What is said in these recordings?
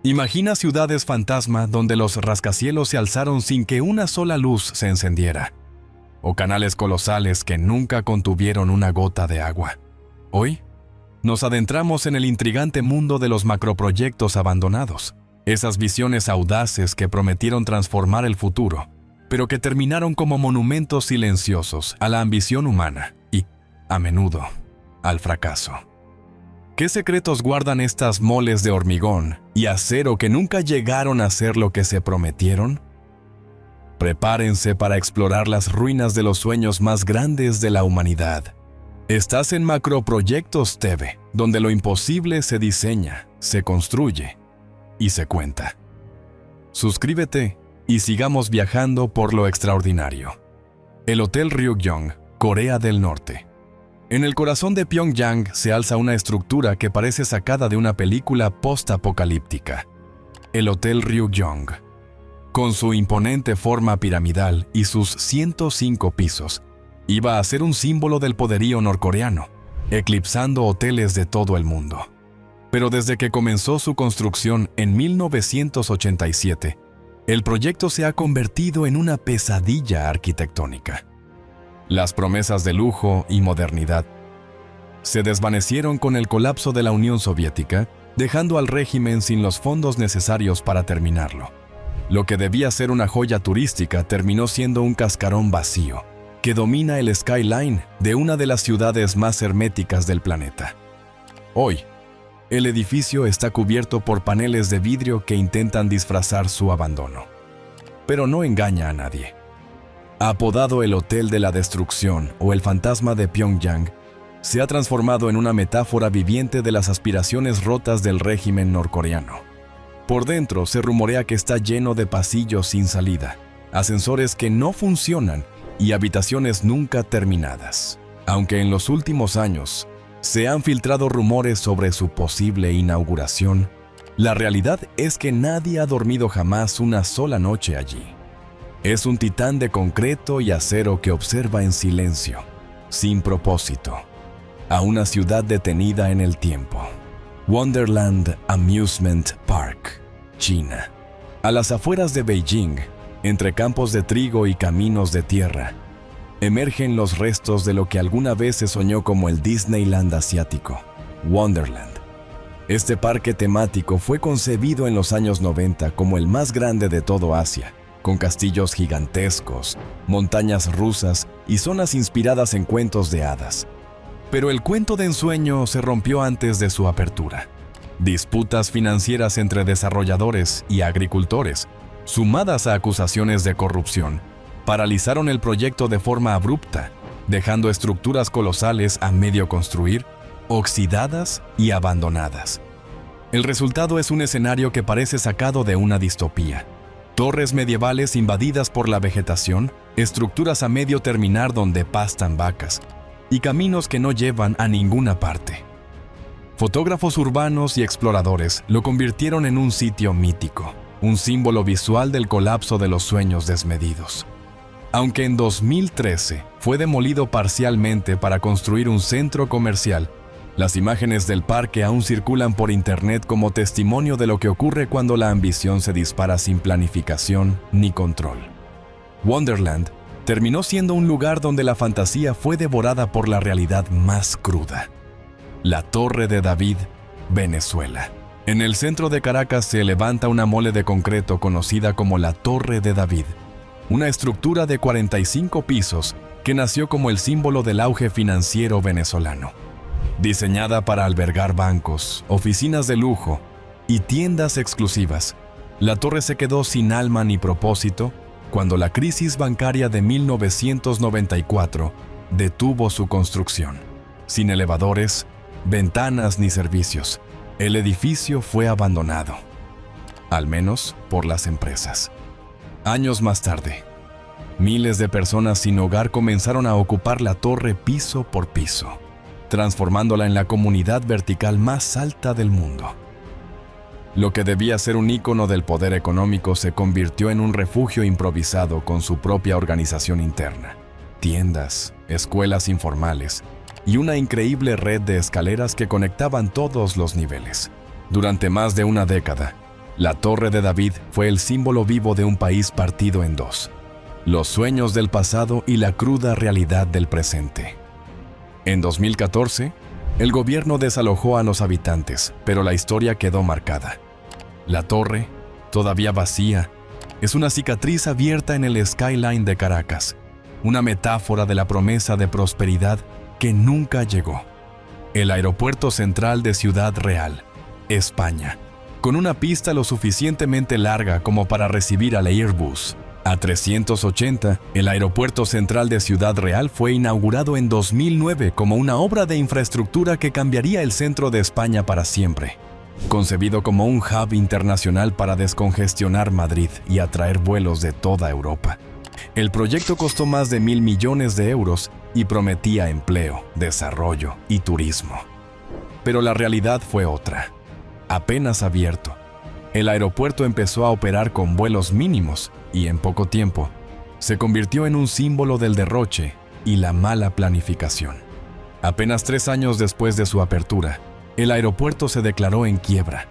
Imagina ciudades fantasma donde los rascacielos se alzaron sin que una sola luz se encendiera, o canales colosales que nunca contuvieron una gota de agua. Hoy, nos adentramos en el intrigante mundo de los macroproyectos abandonados, esas visiones audaces que prometieron transformar el futuro, pero que terminaron como monumentos silenciosos a la ambición humana y, a menudo, al fracaso. ¿Qué secretos guardan estas moles de hormigón y acero que nunca llegaron a ser lo que se prometieron? Prepárense para explorar las ruinas de los sueños más grandes de la humanidad. Estás en Macroproyectos TV, donde lo imposible se diseña, se construye y se cuenta. Suscríbete y sigamos viajando por lo extraordinario. El Hotel Ryugyong, Corea del Norte. En el corazón de Pyongyang se alza una estructura que parece sacada de una película post-apocalíptica. El Hotel Ryugyong. Con su imponente forma piramidal y sus 105 pisos, iba a ser un símbolo del poderío norcoreano, eclipsando hoteles de todo el mundo. Pero desde que comenzó su construcción en 1987, el proyecto se ha convertido en una pesadilla arquitectónica. Las promesas de lujo y modernidad se desvanecieron con el colapso de la Unión Soviética, dejando al régimen sin los fondos necesarios para terminarlo. Lo que debía ser una joya turística terminó siendo un cascarón vacío, que domina el skyline de una de las ciudades más herméticas del planeta. Hoy, el edificio está cubierto por paneles de vidrio que intentan disfrazar su abandono. Pero no engaña a nadie. Apodado el Hotel de la Destrucción o el Fantasma de Pyongyang, se ha transformado en una metáfora viviente de las aspiraciones rotas del régimen norcoreano. Por dentro se rumorea que está lleno de pasillos sin salida, ascensores que no funcionan y habitaciones nunca terminadas. Aunque en los últimos años se han filtrado rumores sobre su posible inauguración, la realidad es que nadie ha dormido jamás una sola noche allí. Es un titán de concreto y acero que observa en silencio, sin propósito, a una ciudad detenida en el tiempo. Wonderland Amusement Park, China. A las afueras de Beijing, entre campos de trigo y caminos de tierra, emergen los restos de lo que alguna vez se soñó como el Disneyland asiático, Wonderland. Este parque temático fue concebido en los años 90 como el más grande de todo Asia, con castillos gigantescos, montañas rusas y zonas inspiradas en cuentos de hadas. Pero el cuento de ensueño se rompió antes de su apertura. Disputas financieras entre desarrolladores y agricultores, sumadas a acusaciones de corrupción, paralizaron el proyecto de forma abrupta, dejando estructuras colosales a medio construir, oxidadas y abandonadas. El resultado es un escenario que parece sacado de una distopía. Torres medievales invadidas por la vegetación, estructuras a medio terminar donde pastan vacas, y caminos que no llevan a ninguna parte. Fotógrafos urbanos y exploradores lo convirtieron en un sitio mítico, un símbolo visual del colapso de los sueños desmedidos. Aunque en 2013 fue demolido parcialmente para construir un centro comercial, las imágenes del parque aún circulan por internet como testimonio de lo que ocurre cuando la ambición se dispara sin planificación ni control. Wonderland terminó siendo un lugar donde la fantasía fue devorada por la realidad más cruda. La Torre de David, Venezuela. En el centro de Caracas se levanta una mole de concreto conocida como la Torre de David, una estructura de 45 pisos que nació como el símbolo del auge financiero venezolano. Diseñada para albergar bancos, oficinas de lujo y tiendas exclusivas, la torre se quedó sin alma ni propósito cuando la crisis bancaria de 1994 detuvo su construcción. Sin elevadores, ventanas ni servicios, el edificio fue abandonado, al menos por las empresas. Años más tarde, miles de personas sin hogar comenzaron a ocupar la torre piso por piso, transformándola en la comunidad vertical más alta del mundo. Lo que debía ser un ícono del poder económico se convirtió en un refugio improvisado con su propia organización interna, tiendas, escuelas informales y una increíble red de escaleras que conectaban todos los niveles. Durante más de una década, La Torre de David fue el símbolo vivo de un país partido en dos: los sueños del pasado y la cruda realidad del presente. En 2014, el gobierno desalojó a los habitantes, pero la historia quedó marcada. La torre, todavía vacía, es una cicatriz abierta en el skyline de Caracas, una metáfora de la promesa de prosperidad que nunca llegó. El aeropuerto central de Ciudad Real, España, con una pista lo suficientemente larga como para recibir al Airbus A380, el aeropuerto central de Ciudad Real fue inaugurado en 2009 como una obra de infraestructura que cambiaría el centro de España para siempre. Concebido como un hub internacional para descongestionar Madrid y atraer vuelos de toda Europa. El proyecto costó más de 1.000 millones de euros y prometía empleo, desarrollo y turismo. Pero la realidad fue otra. Apenas abierto, el aeropuerto empezó a operar con vuelos mínimos y en poco tiempo se convirtió en un símbolo del derroche y la mala planificación. Apenas 3 años después de su apertura, el aeropuerto se declaró en quiebra.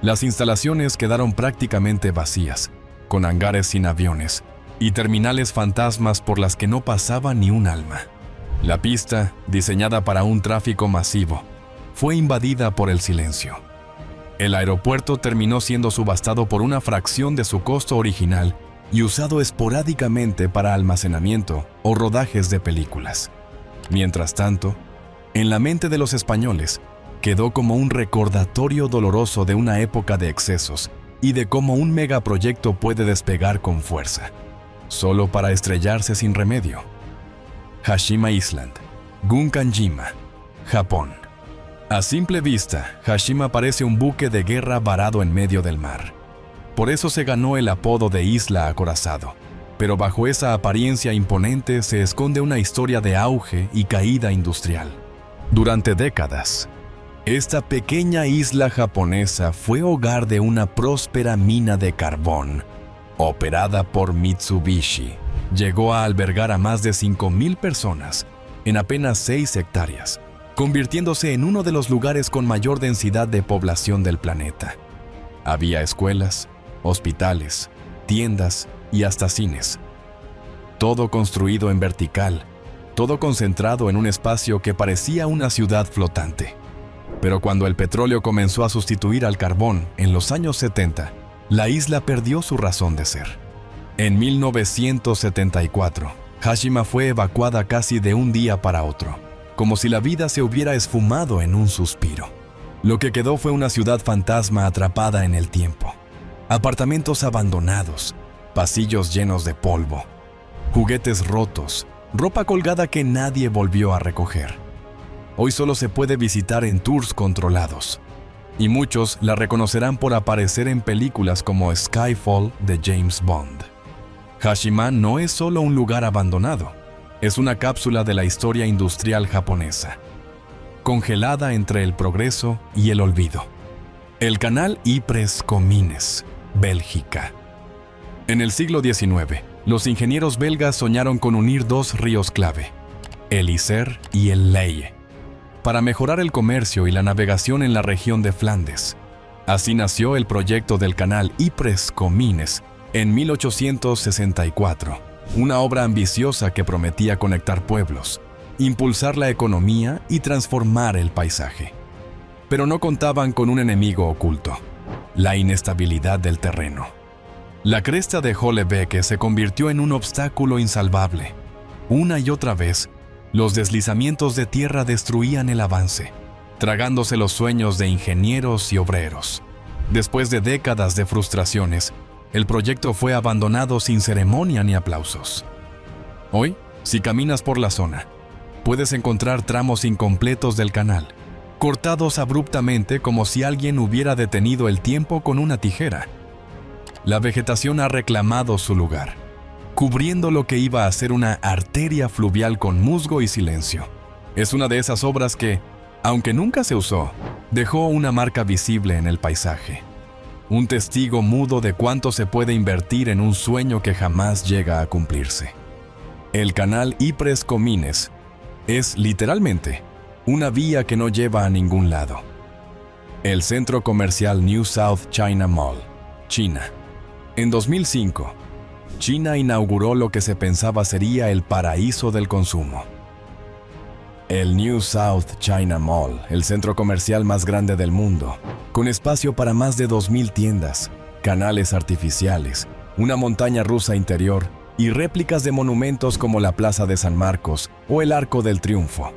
Las instalaciones quedaron prácticamente vacías, con hangares sin aviones y terminales fantasmas por las que no pasaba ni un alma. La pista, diseñada para un tráfico masivo, fue invadida por el silencio. El aeropuerto terminó siendo subastado por una fracción de su costo original y usado esporádicamente para almacenamiento o rodajes de películas. Mientras tanto, en la mente de los españoles, quedó como un recordatorio doloroso de una época de excesos y de cómo un megaproyecto puede despegar con fuerza, solo para estrellarse sin remedio. Hashima Island, Gunkanjima, Japón. A simple vista, Hashima parece un buque de guerra varado en medio del mar. Por eso se ganó el apodo de Isla Acorazado. Pero bajo esa apariencia imponente se esconde una historia de auge y caída industrial. Durante décadas, esta pequeña isla japonesa fue hogar de una próspera mina de carbón, operada por Mitsubishi. Llegó a albergar a más de 5.000 personas en apenas 6 hectáreas, convirtiéndose en uno de los lugares con mayor densidad de población del planeta. Había escuelas, hospitales, tiendas y hasta cines. Todo construido en vertical, todo concentrado en un espacio que parecía una ciudad flotante. Pero cuando el petróleo comenzó a sustituir al carbón en los años 70, la isla perdió su razón de ser. En 1974, Hashima fue evacuada casi de un día para otro, como si la vida se hubiera esfumado en un suspiro. Lo que quedó fue una ciudad fantasma atrapada en el tiempo. Apartamentos abandonados, pasillos llenos de polvo, juguetes rotos, ropa colgada que nadie volvió a recoger. Hoy solo se puede visitar en tours controlados, y muchos la reconocerán por aparecer en películas como Skyfall de James Bond. Hashima no es solo un lugar abandonado, es una cápsula de la historia industrial japonesa, congelada entre el progreso y el olvido. El canal Ypres-Comines, Bélgica. En el siglo XIX, los ingenieros belgas soñaron con unir 2 ríos clave, el Isère y el Leie, para mejorar el comercio y la navegación en la región de Flandes. Así nació el proyecto del canal Ypres-Comines en 1864. Una obra ambiciosa que prometía conectar pueblos, impulsar la economía y transformar el paisaje. Pero no contaban con un enemigo oculto: la inestabilidad del terreno. La cresta de Hollebeke se convirtió en un obstáculo insalvable. Una y otra vez, los deslizamientos de tierra destruían el avance, tragándose los sueños de ingenieros y obreros. Después de décadas de frustraciones, el proyecto fue abandonado sin ceremonia ni aplausos. Hoy, si caminas por la zona, puedes encontrar tramos incompletos del canal, cortados abruptamente como si alguien hubiera detenido el tiempo con una tijera. La vegetación ha reclamado su lugar, cubriendo lo que iba a ser una arteria fluvial con musgo y silencio. Es una de esas obras que, aunque nunca se usó, dejó una marca visible en el paisaje. Un testigo mudo de cuánto se puede invertir en un sueño que jamás llega a cumplirse. El canal Ypres-Comines es, literalmente, una vía que no lleva a ningún lado. El centro comercial New South China Mall, China. En 2005, China inauguró lo que se pensaba sería el paraíso del consumo. El New South China Mall, el centro comercial más grande del mundo, con espacio para más de 2,000 tiendas, canales artificiales, una montaña rusa interior y réplicas de monumentos como la Plaza de San Marcos o el Arco del Triunfo.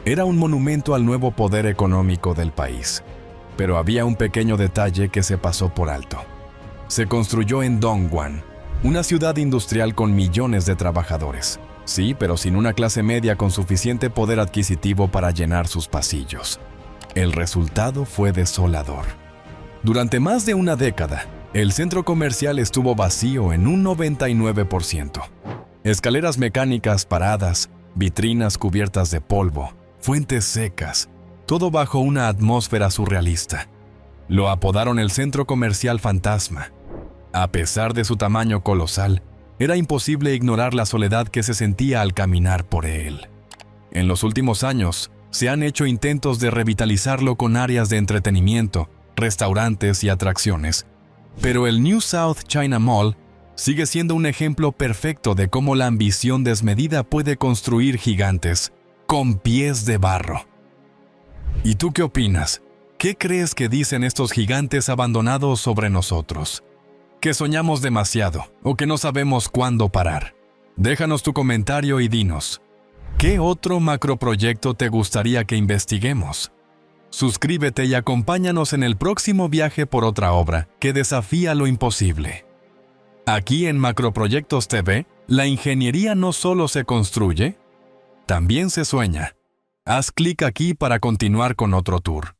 Era un monumento al nuevo poder económico del país. Pero había un pequeño detalle que se pasó por alto. Se construyó en Dongguan, una ciudad industrial con millones de trabajadores. Sí, pero sin una clase media con suficiente poder adquisitivo para llenar sus pasillos. El resultado fue desolador. Durante más de una década, el centro comercial estuvo vacío en un 99%. Escaleras mecánicas paradas, vitrinas cubiertas de polvo, fuentes secas, todo bajo una atmósfera surrealista. Lo apodaron el Centro Comercial Fantasma. A pesar de su tamaño colosal, era imposible ignorar la soledad que se sentía al caminar por él. En los últimos años, se han hecho intentos de revitalizarlo con áreas de entretenimiento, restaurantes y atracciones. Pero el New South China Mall sigue siendo un ejemplo perfecto de cómo la ambición desmedida puede construir gigantes con pies de barro. ¿Y tú qué opinas? ¿Qué crees que dicen estos gigantes abandonados sobre nosotros? ¿Que soñamos demasiado o que no sabemos cuándo parar? Déjanos tu comentario y dinos, ¿qué otro macroproyecto te gustaría que investiguemos? Suscríbete y acompáñanos en el próximo viaje por otra obra que desafía lo imposible. Aquí en Macroproyectos TV, la ingeniería no solo se construye, también se sueña. Haz clic aquí para continuar con otro tour.